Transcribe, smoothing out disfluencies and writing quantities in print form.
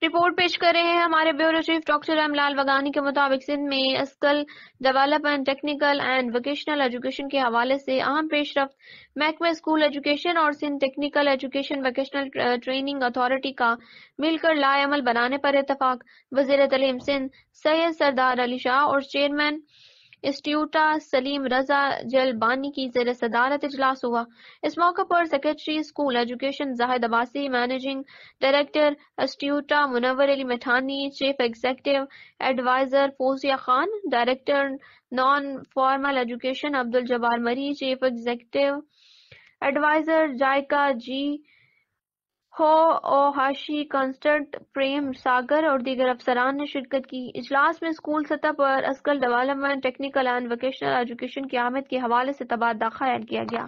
Report پیش کر رہے ہیں ہمارے بیورو چیف ڈاکٹر ایم لال وگانی کے مطابق سندھ میں skill development, technical and vocational education کے حوالے سے اہم پیش رفت محکمہ اسکول ایجوکیشن اور Sindh technical education vocational training authority کا مل کر لائے عمل بنانے پر اتفاق۔ وزیر تعلیم سندھ سید سردار علی شاہ اور چیئرمین انسٹیٹیوٹا سلیم رضا جیلبانی کی زیر صدارت اجلاس ہوا۔ اس موقع پر secretary school education Zahid Abbasi, managing director انسٹیٹیوٹا Munawar Ali Mithani, chief executive adviser Fauzia Khan, director non formal education Abdul Jabbar Marri, chief executive adviser JICA Jiho Ohashi consultant Prem Sagar اور دیگر افسران نے شرکت کی۔ اجلاس میں اسکول سطح پر skill development, technical and vocational education کی اہمیت کے حوالے سے تبادلہ خیال کیا گیا۔